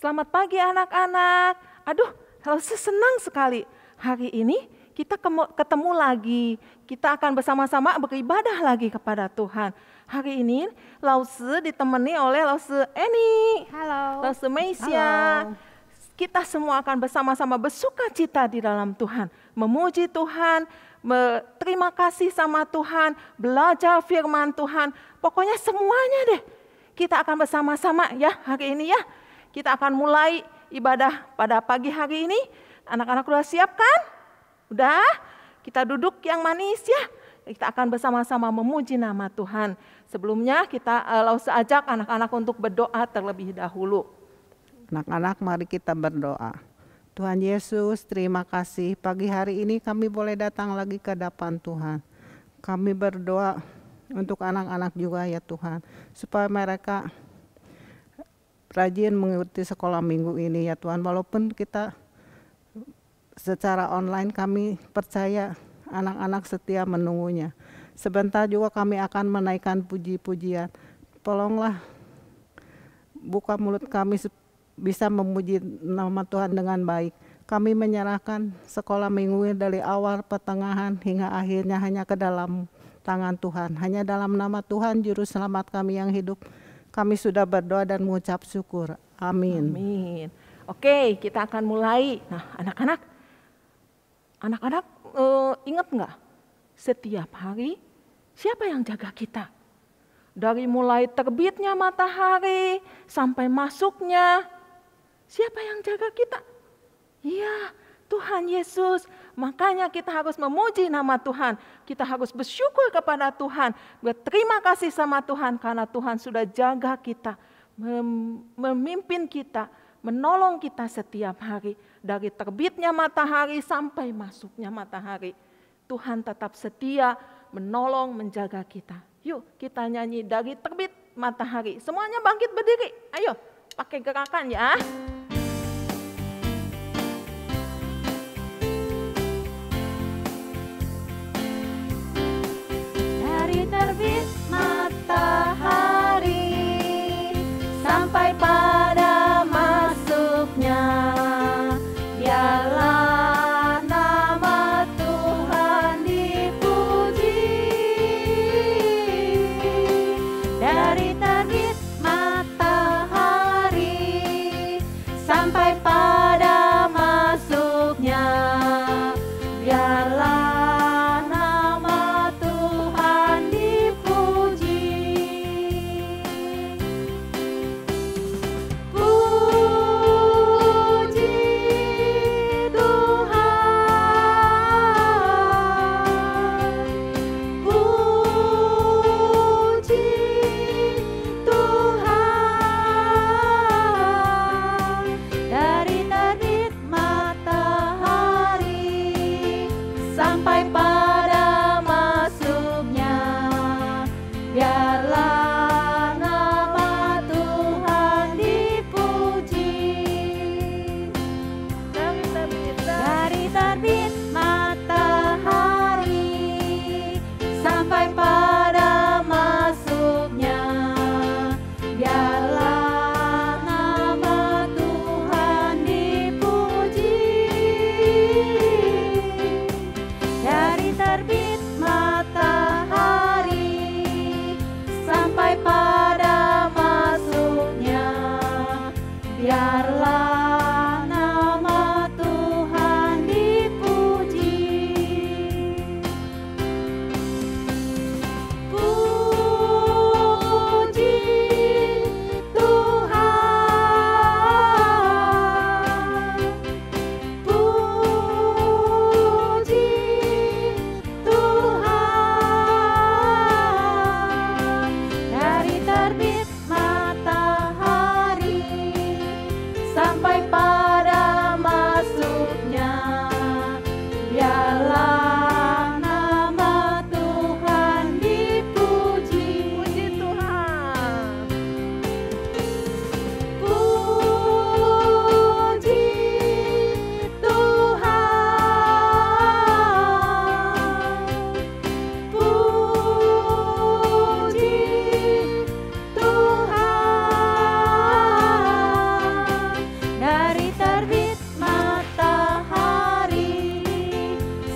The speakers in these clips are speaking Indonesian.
Selamat pagi anak-anak. Aduh, senang sekali. Hari ini kita ketemu lagi. Kita akan bersama-sama beribadah lagi kepada Tuhan. Hari ini Lause ditemani oleh Lause Eni. Halo. Lause Meisya. Kita semua akan bersama-sama bersuka cita di dalam Tuhan. Memuji Tuhan, berterima kasih sama Tuhan, belajar firman Tuhan. Pokoknya semuanya deh. Kita akan bersama-sama ya hari ini ya. Kita akan mulai ibadah pada pagi hari ini. Anak-anak sudah siap kan? Udah? Kita duduk yang manis ya. Kita akan bersama-sama memuji nama Tuhan. Sebelumnya kita langsung ajak anak-anak untuk berdoa terlebih dahulu. Anak-anak, mari kita berdoa. Tuhan Yesus, terima kasih pagi hari ini kami boleh datang lagi ke hadapan Tuhan. Kami berdoa untuk anak-anak juga ya Tuhan, supaya mereka rajin mengikuti sekolah minggu ini ya Tuhan. Walaupun kita secara online, kami percaya anak-anak setia menunggunya. Sebentar juga kami akan menaikkan puji-pujian. Tolonglah buka mulut kami bisa memuji nama Tuhan dengan baik. Kami menyerahkan sekolah minggu dari awal, pertengahan hingga akhirnya hanya ke dalam tangan Tuhan. Hanya dalam nama Tuhan Juru Selamat kami yang hidup, kami sudah berdoa dan mengucap syukur. Amin. Amin. Oke, kita akan mulai. Nah, anak-anak ingat nggak? Setiap hari siapa yang jaga kita? Dari mulai terbitnya matahari sampai masuknya, siapa yang jaga kita? Iya, Tuhan Yesus. Makanya kita harus memuji nama Tuhan. Kita harus bersyukur kepada Tuhan. Berterima kasih sama Tuhan karena Tuhan sudah jaga kita. Memimpin kita. Menolong kita setiap hari. Dari terbitnya matahari sampai masuknya matahari. Tuhan tetap setia menolong, menjaga kita. Yuk kita nyanyi dari terbit matahari. Semuanya bangkit berdiri. Ayo pakai gerakan ya. Terbit matahari sampai pada masuknya, biarlah nama Tuhan dipuji. Dari terbit matahari sampai pada masuknya, biarlah dari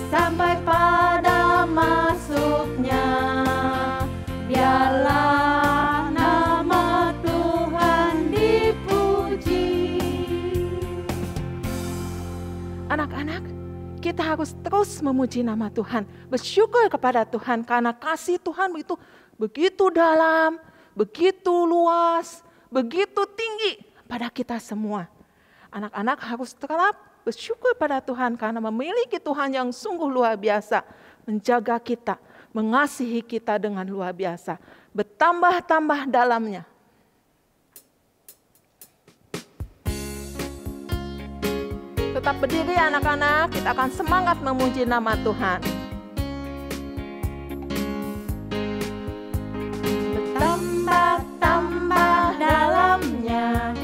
sampai pada masuknya. Biarlah nama Tuhan dipuji. Anak-anak, kita harus terus memuji nama Tuhan, bersyukur kepada Tuhan karena kasih Tuhan begitu dalam, begitu luas, begitu tinggi pada kita semua. Anak-anak harus tetap bersyukur pada Tuhan karena memiliki Tuhan yang sungguh luar biasa, menjaga kita, mengasihi kita dengan luar biasa, bertambah-tambah dalamnya. Tetap berdiri anak-anak, kita akan semangat memuji nama Tuhan. Bertambah-tambah dalamnya,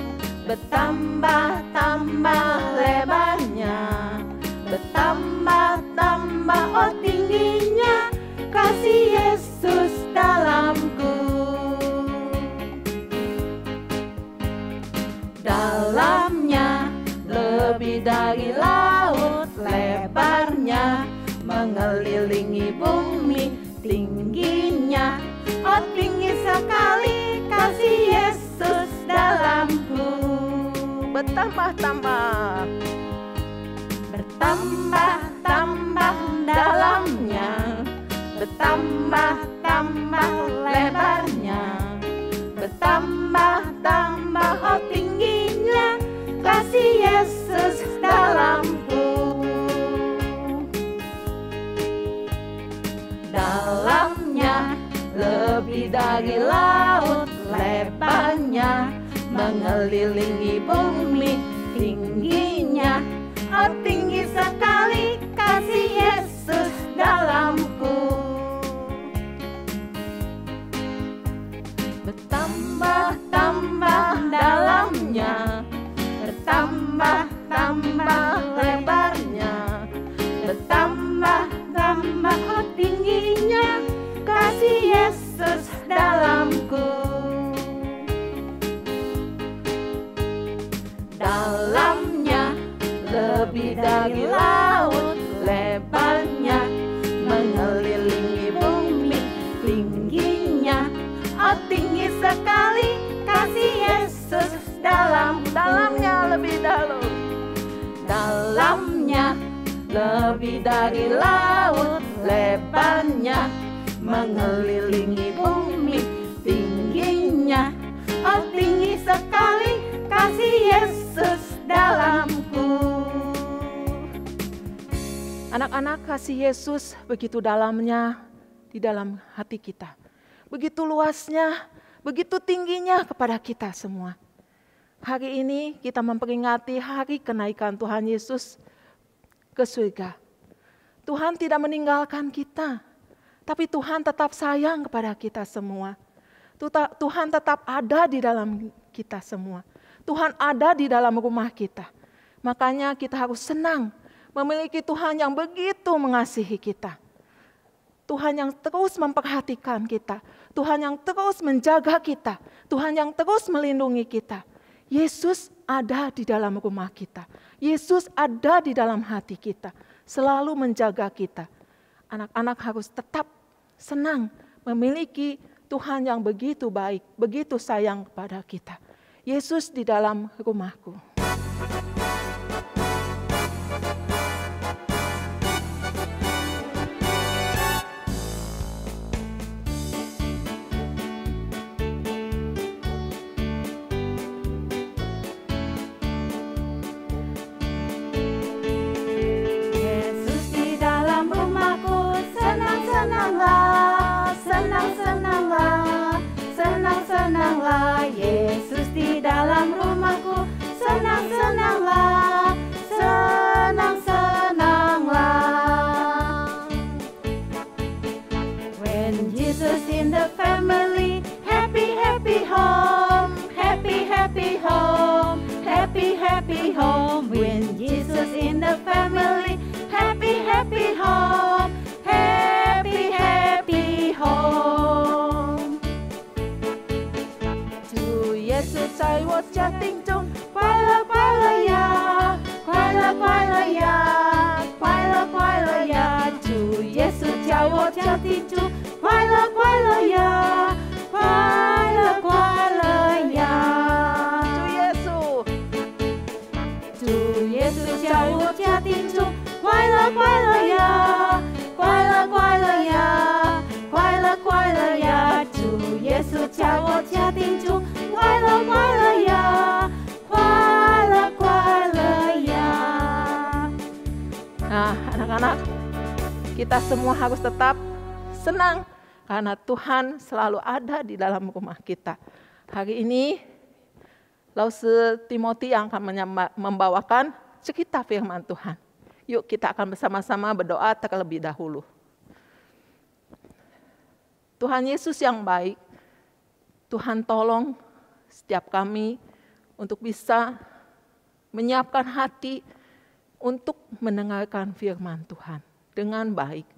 bertambah-tambah lebarnya, bertambah-tambah oh tingginya kasih Yesus dalamku. Dalamnya lebih dari laut, lebarnya mengelilingi bumi, tingginya oh tinggi sekali kasih Yesus dalamku. Bertambah-tambah, bertambah-tambah dalamnya, bertambah-tambah lebarnya, bertambah-tambah oh tingginya kasih Yesus dalamku. Dalamnya lebih dari laut, lebarnya mengelilingi bumi, tingginya oh tinggi sekali kasih Yesus dalamku. Bertambah-tambah dalamnya, bertambah-tambah lebarnya, bertambah-tambah oh tingginya kasih Yesus dalamku. Dalamnya lebih dari laut, lebarnya mengelilingi bumi, tingginya oh tinggi sekali kasih Yesus dalamnya lebih dalam. Dalamnya lebih dari laut, lebarnya mengelilingi bumi, tingginya oh tinggi sekali kasih Yesus dalamku. anak-anak, kasih Yesus begitu dalamnya di dalam hati kita. Begitu luasnya, begitu tingginya kepada kita semua. Hari ini kita memperingati hari kenaikan Tuhan Yesus ke surga. Tuhan tidak meninggalkan kita, tapi Tuhan tetap sayang kepada kita semua. Tuhan tetap ada di dalam kita semua. Tuhan ada di dalam rumah kita. Makanya kita harus senang memiliki Tuhan yang begitu mengasihi kita. Tuhan yang terus memperhatikan kita. Tuhan yang terus menjaga kita. Tuhan yang terus melindungi kita. Yesus ada di dalam rumah kita. Yesus ada di dalam hati kita. Selalu menjaga kita. Anak-anak harus tetap senang memiliki Tuhan yang begitu baik, begitu sayang kepada kita. Yesus di dalam rumahku. Yesus di dalam rumahku, senang-senanglah, senang-senanglah, senang-senanglah. Yesus di dalam rumahku, senang 家庭中快乐快乐呀，快乐快乐呀。主耶稣叫我家庭中快乐快乐呀，快乐快乐呀，快乐快乐呀。主耶稣叫我家庭中快乐快乐呀，快乐快乐呀。Nah, anak-anak, kita semua harus tetap senang karena Tuhan selalu ada di dalam rumah kita. Hari ini, Lause Timothy yang akan membawakan cerita firman Tuhan. Yuk kita akan bersama-sama berdoa terlebih dahulu. Tuhan Yesus yang baik, Tuhan tolong setiap kami untuk bisa menyiapkan hati untuk mendengarkan firman Tuhan dengan baik.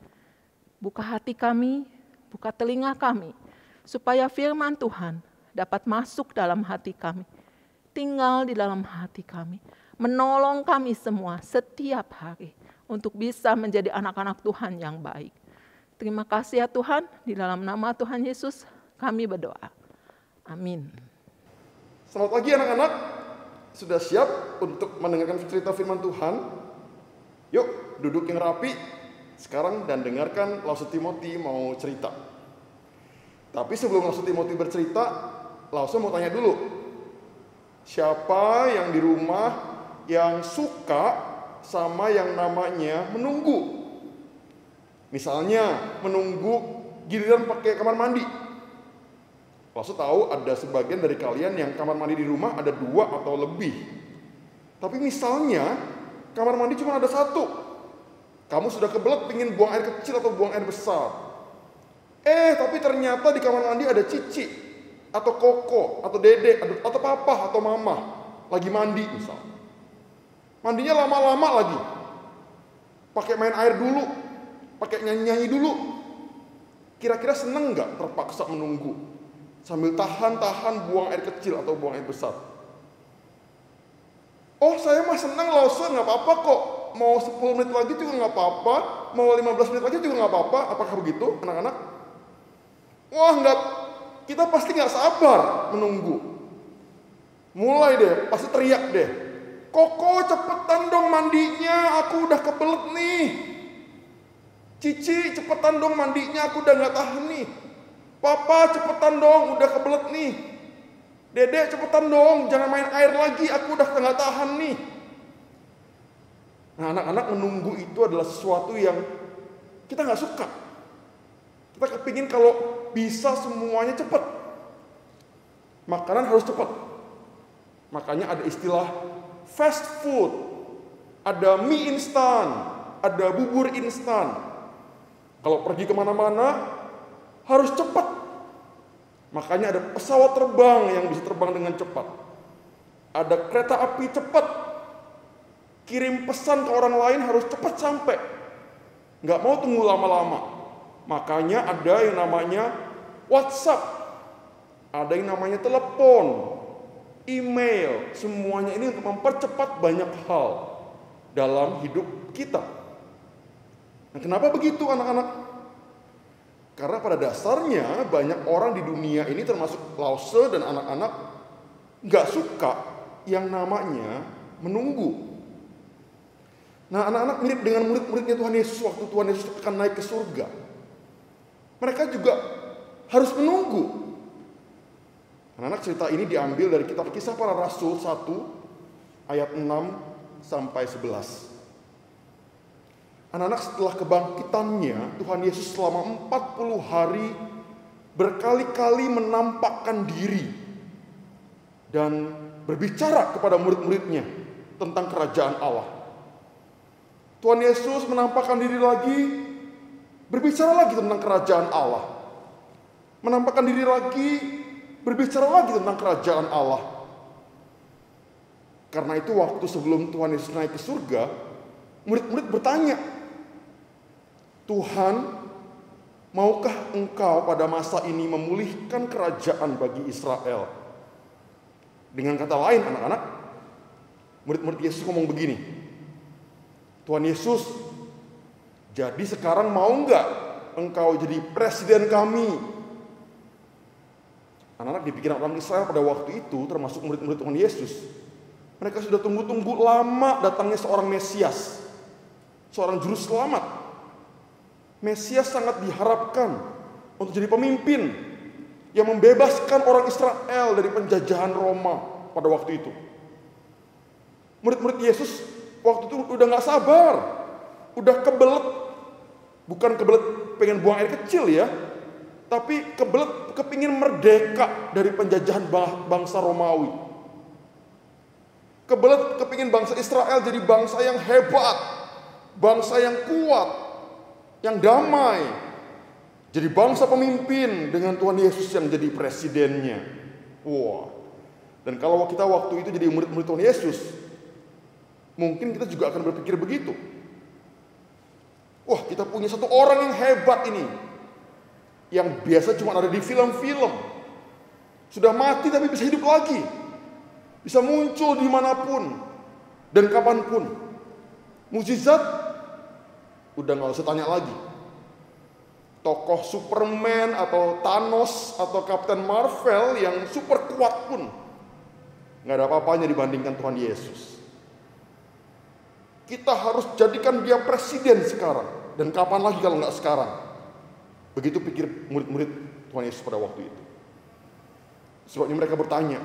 Buka hati kami, buka telinga kami, supaya firman Tuhan dapat masuk dalam hati kami, tinggal di dalam hati kami, menolong kami semua setiap hari untuk bisa menjadi anak-anak Tuhan yang baik. Terima kasih ya Tuhan, di dalam nama Tuhan Yesus kami berdoa. Amin. Selamat pagi anak-anak. Sudah siap untuk mendengarkan cerita firman Tuhan? Yuk, duduk yang rapi sekarang dan dengarkan Lause Timothy mau cerita. Tapi sebelum Lause Timothy bercerita, Lause mau tanya dulu. Siapa yang di rumah yang suka sama yang namanya menunggu? Misalnya, menunggu giliran pakai kamar mandi. Lause tahu ada sebagian dari kalian yang kamar mandi di rumah ada 2 atau lebih. Tapi misalnya kamar mandi cuma ada 1. Kamu sudah kebelet pengen buang air kecil atau buang air besar. Tapi ternyata di kamar mandi ada cici atau koko atau dede atau papa atau mama lagi mandi misalnya. Mandinya lama-lama lagi. Pakai main air dulu, pakai nyanyi-nyanyi dulu. Kira-kira seneng nggak terpaksa menunggu? Sambil tahan-tahan buang air kecil atau buang air besar. Oh saya mah senang Lause, nggak apa-apa kok. Mau 10 menit lagi juga nggak apa-apa. Mau 15 menit lagi juga nggak apa-apa. Apakah begitu anak-anak? Wah nggak, kita pasti nggak sabar menunggu. Mulai deh, pasti teriak deh. Koko cepetan dong mandinya, aku udah kebelet nih. Cici cepetan dong mandinya, aku udah nggak tahan nih. Papa cepetan dong, udah kebelet nih. Dedek cepetan dong, jangan main air lagi, aku udah nggak tahan nih. Nah anak-anak menunggu itu adalah sesuatu yang kita nggak suka. Kita kepingin kalau bisa semuanya cepat. Makanan harus cepat. Makanya ada istilah fast food. Ada mie instan, ada bubur instan. Kalau pergi kemana-mana harus cepat. Makanya ada pesawat terbang yang bisa terbang dengan cepat. Ada kereta api cepat. Kirim pesan ke orang lain harus cepat sampai. Nggak mau tunggu lama-lama. Makanya ada yang namanya WhatsApp. Ada yang namanya telepon, email. Semuanya ini untuk mempercepat banyak hal dalam hidup kita. Nah, kenapa begitu anak-anak? Karena pada dasarnya banyak orang di dunia ini termasuk Lause dan anak-anak nggak suka yang namanya menunggu. Nah anak-anak mirip dengan murid-muridnya Tuhan Yesus waktu Tuhan Yesus akan naik ke surga. Mereka juga harus menunggu. Anak-anak cerita ini diambil dari kitab Kisah Para Rasul 1 ayat 6 sampai 11. Anak-anak setelah kebangkitannya, Tuhan Yesus selama 40 hari berkali-kali menampakkan diri dan berbicara kepada murid-muridnya tentang kerajaan Allah. Tuhan Yesus menampakkan diri lagi, berbicara lagi tentang kerajaan Allah. Menampakkan diri lagi, berbicara lagi tentang kerajaan Allah. Karena itu waktu sebelum Tuhan Yesus naik ke surga, murid-murid bertanya, Tuhan, maukah Engkau pada masa ini memulihkan kerajaan bagi Israel? Dengan kata lain anak-anak, murid-murid Yesus ngomong begini, Tuhan Yesus, jadi sekarang mau nggak engkau jadi presiden kami? Anak-anak di pikiran orang Israel pada waktu itu, termasuk murid-murid Tuhan Yesus, mereka sudah tunggu-tunggu lama datangnya seorang Mesias, seorang juru selamat. Mesias sangat diharapkan untuk jadi pemimpin yang membebaskan orang Israel dari penjajahan Roma pada waktu itu. Murid-murid Yesus waktu itu udah gak sabar, udah kebelet. Bukan kebelet pengen buang air kecil ya, tapi kebelet kepingin merdeka dari penjajahan bangsa Romawi. Kebelet kepingin bangsa Israel jadi bangsa yang hebat, bangsa yang kuat, yang damai. Jadi bangsa pemimpin dengan Tuhan Yesus yang jadi presidennya. Wah. Dan kalau kita waktu itu jadi murid-murid Tuhan Yesus, mungkin kita juga akan berpikir begitu. Wah, kita punya satu orang yang hebat ini, yang biasa cuma ada di film-film. Sudah mati tapi bisa hidup lagi, bisa muncul dimanapun dan kapanpun. Mukjizat udah gak usah tanya lagi. Tokoh Superman atau Thanos atau Captain Marvel yang super kuat pun gak ada apa-apanya dibandingkan Tuhan Yesus. Kita harus jadikan dia presiden sekarang. Dan kapan lagi kalau nggak sekarang? Begitu pikir murid-murid Tuhan Yesus pada waktu itu. Sebabnya mereka bertanya,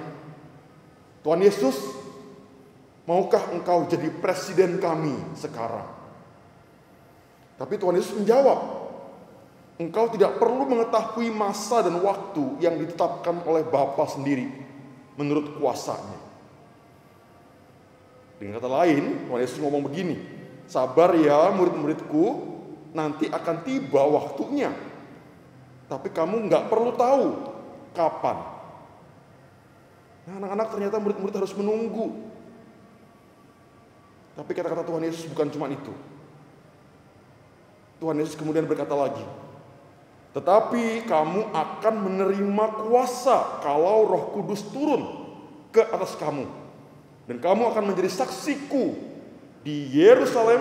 Tuhan Yesus, maukah engkau jadi presiden kami sekarang? Tapi Tuhan Yesus menjawab, engkau tidak perlu mengetahui masa dan waktu yang ditetapkan oleh Bapa sendiri menurut kuasanya. Dengan kata lain, Tuhan Yesus ngomong begini, sabar ya murid-muridku, nanti akan tiba waktunya. Tapi kamu nggak perlu tahu kapan. Nah, anak-anak ternyata murid-murid harus menunggu. Tapi kata-kata Tuhan Yesus bukan cuma itu. Tuhan Yesus kemudian berkata lagi, tetapi kamu akan menerima kuasa kalau Roh Kudus turun ke atas kamu. Dan kamu akan menjadi saksiku di Yerusalem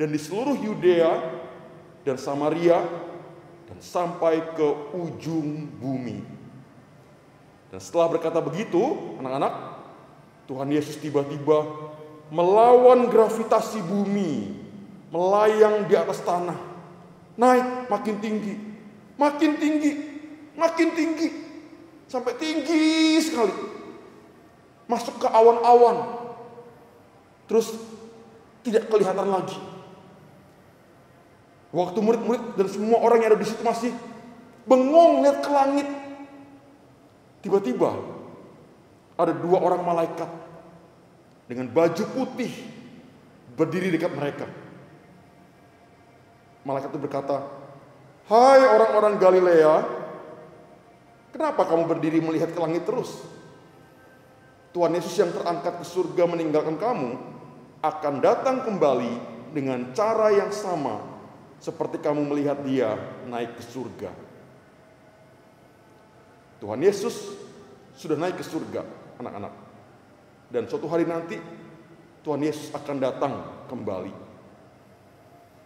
dan di seluruh Yudea dan Samaria dan sampai ke ujung bumi. Dan setelah berkata begitu, anak-anak, Tuhan Yesus tiba-tiba melawan gravitasi bumi, melayang di atas tanah, naik makin tinggi, makin tinggi, makin tinggi, sampai tinggi sekali, masuk ke awan-awan, terus tidak kelihatan lagi. Waktu murid-murid dan semua orang yang ada di situ masih bengong lihat ke langit, tiba-tiba ada dua orang malaikat dengan baju putih berdiri dekat mereka. Malaikat itu berkata, hai orang-orang Galilea, kenapa kamu berdiri melihat ke langit terus? Tuhan Yesus yang terangkat ke surga meninggalkan kamu akan datang kembali dengan cara yang sama seperti kamu melihat dia naik ke surga. Tuhan Yesus sudah naik ke surga, anak-anak. Dan suatu hari nanti Tuhan Yesus akan datang kembali.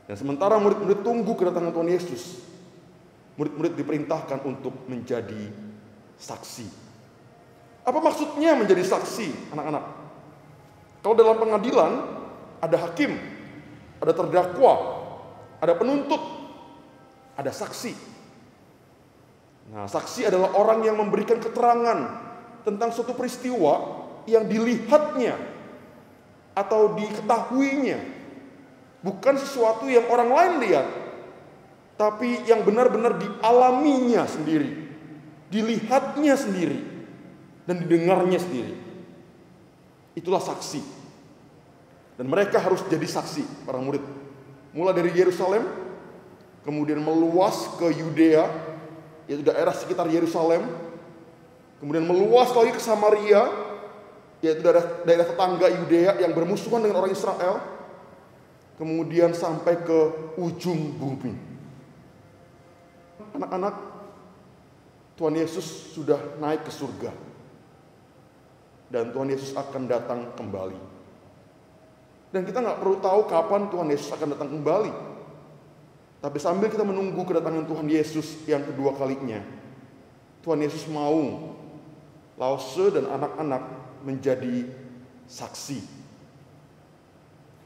Dan sementara murid-murid tunggu kedatangan Tuhan Yesus, murid-murid diperintahkan untuk menjadi saksi. Apa maksudnya menjadi saksi, anak-anak? Kalau dalam pengadilan ada hakim, ada terdakwa, ada penuntut, ada saksi. Nah, saksi adalah orang yang memberikan keterangan tentang suatu peristiwa yang dilihatnya atau diketahuinya. Bukan sesuatu yang orang lain lihat, tapi yang benar-benar dialaminya sendiri, dilihatnya sendiri, dan didengarnya sendiri. Itulah saksi. Dan mereka harus jadi saksi, para murid. Mulai dari Yerusalem, kemudian meluas ke Yudea, yaitu daerah sekitar Yerusalem, kemudian meluas lagi ke Samaria, yaitu daerah tetangga Yudea yang bermusuhan dengan orang Israel, kemudian sampai ke ujung bumi. Anak-anak, Tuhan Yesus sudah naik ke surga, dan Tuhan Yesus akan datang kembali. Dan kita nggak perlu tahu kapan Tuhan Yesus akan datang kembali. Tapi sambil kita menunggu kedatangan Tuhan Yesus yang kedua kalinya, Tuhan Yesus mau Lause dan anak-anak menjadi saksi.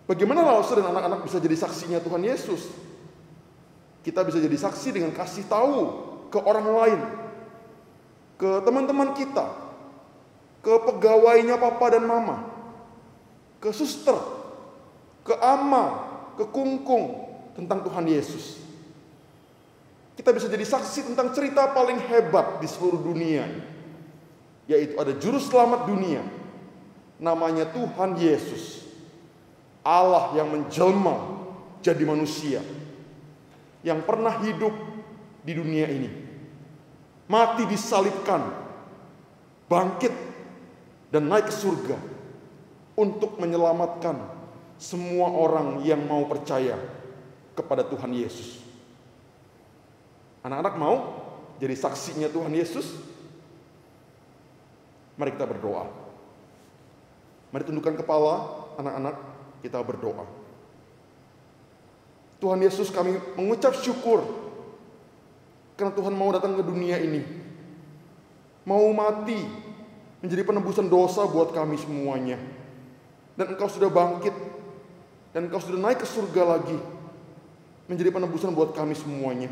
Bagaimana Lause dan anak-anak bisa jadi saksinya Tuhan Yesus? Kita bisa jadi saksi dengan kasih tahu ke orang lain, ke teman-teman kita, ke pegawainya papa dan mama, ke suster, ke ama, ke kungkung, tentang Tuhan Yesus. Kita bisa jadi saksi tentang cerita paling hebat di seluruh dunia, yaitu ada juru selamat dunia, namanya Tuhan Yesus, Allah yang menjelma jadi manusia, yang pernah hidup di dunia ini, mati disalibkan, bangkit, dan naik ke surga untuk menyelamatkan semua orang yang mau percaya kepada Tuhan Yesus. Anak-anak mau jadi saksinya Tuhan Yesus? Mari kita berdoa. Mari tundukkan kepala, anak-anak, kita berdoa. Tuhan Yesus, kami mengucap syukur karena Tuhan mau datang ke dunia ini, mau mati menjadi penebusan dosa buat kami semuanya. Dan Engkau sudah bangkit, dan Engkau sudah naik ke surga lagi, menjadi penebusan buat kami semuanya.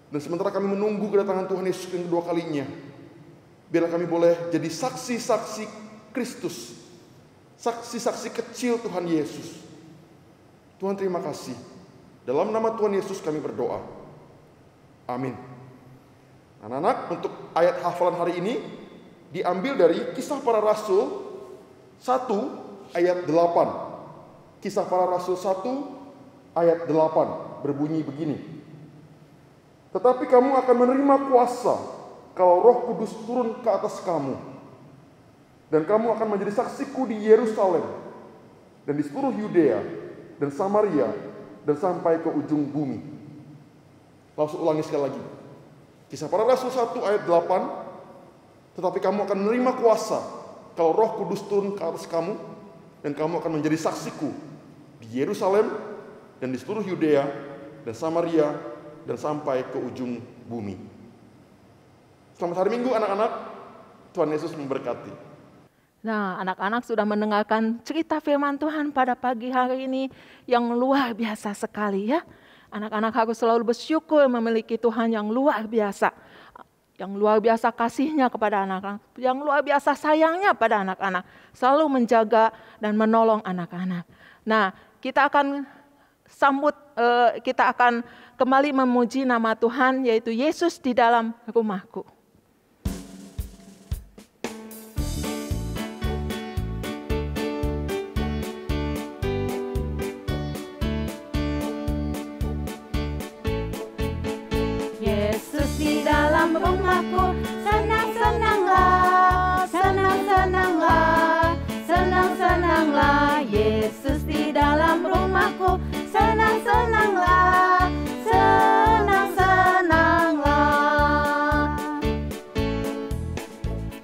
Dan sementara kami menunggu kedatangan Tuhan Yesus yang kedua kalinya, biarlah kami boleh jadi saksi-saksi Kristus, saksi-saksi kecil Tuhan Yesus. Tuhan, terima kasih. Dalam nama Tuhan Yesus kami berdoa. Amin. Anak-anak, untuk ayat hafalan hari ini diambil dari Kisah Para Rasul 1 ayat 8. Kisah Para Rasul 1 ayat 8 berbunyi begini. Tetapi kamu akan menerima kuasa kalau Roh Kudus turun ke atas kamu. Dan kamu akan menjadi saksiku di Yerusalem dan di seluruh Yudea dan Samaria dan sampai ke ujung bumi. Langsung ulangi sekali lagi. Kisah Para Rasul 1 ayat 8. Tetapi kamu akan menerima kuasa kalau Roh Kudus turun ke atas kamu. Dan kamu akan menjadi saksiku di Yerusalem dan di seluruh Yudea dan Samaria dan sampai ke ujung bumi. Selamat hari Minggu anak-anak. Tuhan Yesus memberkati. Nah, anak-anak sudah mendengarkan cerita firman Tuhan pada pagi hari ini yang luar biasa sekali ya. Anak-anak harus selalu bersyukur memiliki Tuhan yang luar biasa. Yang luar biasa kasihnya kepada anak-anak. Yang luar biasa sayangnya pada anak-anak. Selalu menjaga dan menolong anak-anak. Nah, kita akan kembali memuji nama Tuhan, yaitu Yesus di dalam rumahku. Yesus di dalam rumahku, senang-senanglah, senang-senanglah, senang-senanglah. Yesus di dalam rumahku, senang-senanglah, senang-senanglah.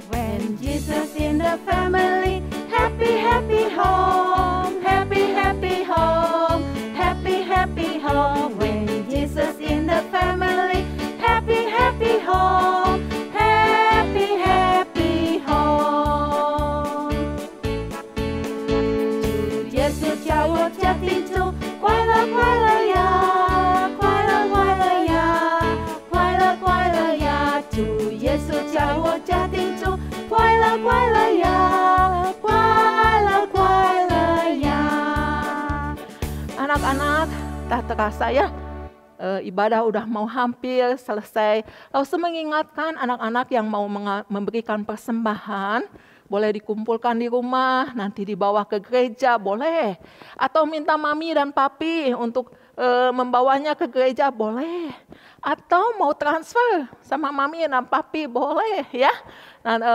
When Jesus in the family, happy, happy home, happy, happy home, happy, happy home. When Jesus in the family, happy, happy home, happy, happy home. 主耶稣叫我家庭中快乐快乐呀，快乐快乐呀，快乐快乐呀。主耶稣叫我家庭中快乐快乐呀，快乐快乐呀。 Anak-anak, tak terasa ya, ibadah udah mau hampir selesai. Lalu mengingatkan anak-anak yang mau memberikan persembahan, boleh dikumpulkan di rumah, nanti dibawa ke gereja, boleh. Atau minta mami dan papi untuk membawanya ke gereja, boleh. Atau mau transfer sama mami dan papi, boleh ya. Dan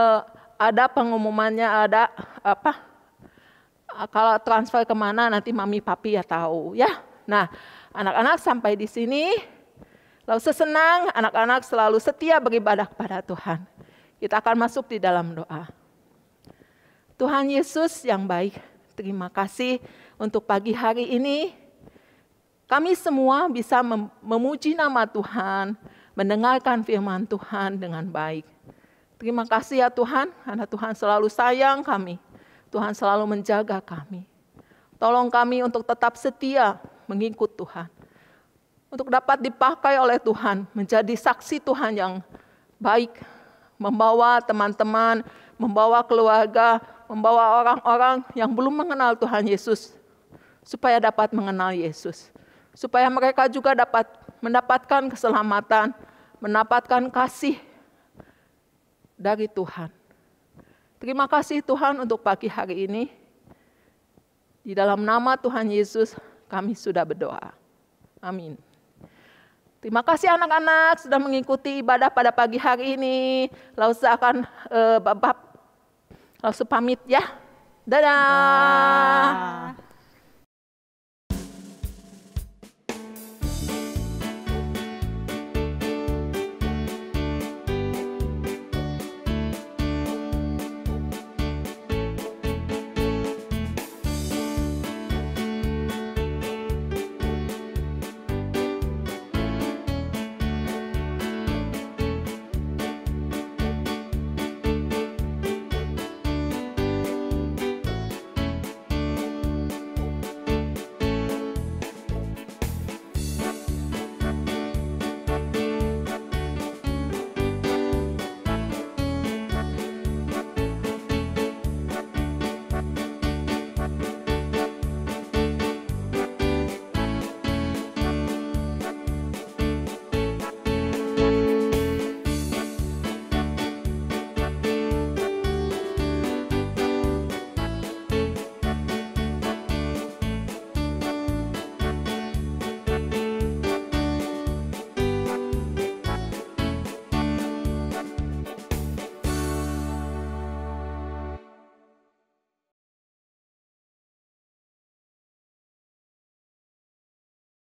ada pengumumannya, ada apa? Kalau transfer kemana nanti mami papi ya tahu ya. Nah, anak-anak sampai di sini, lalu sesenang anak-anak selalu setia beribadah kepada Tuhan. Kita akan masuk di dalam doa. Tuhan Yesus yang baik, terima kasih untuk pagi hari ini. kami semua bisa memuji nama Tuhan, mendengarkan firman Tuhan dengan baik. Terima kasih ya Tuhan, karena Tuhan selalu sayang kami. Tuhan selalu menjaga kami. Tolong kami untuk tetap setia mengikut Tuhan. Untuk dapat dipakai oleh Tuhan, menjadi saksi Tuhan yang baik. Membawa teman-teman, membawa keluarga, membawa orang-orang yang belum mengenal Tuhan Yesus. Supaya dapat mengenal Yesus. Supaya mereka juga dapat mendapatkan keselamatan, mendapatkan kasih dari Tuhan. Terima kasih Tuhan untuk pagi hari ini. Di dalam nama Tuhan Yesus kami sudah berdoa. Amin. Terima kasih anak-anak sudah mengikuti ibadah pada pagi hari ini. Lausa akan Lausa pamit ya. Dadah.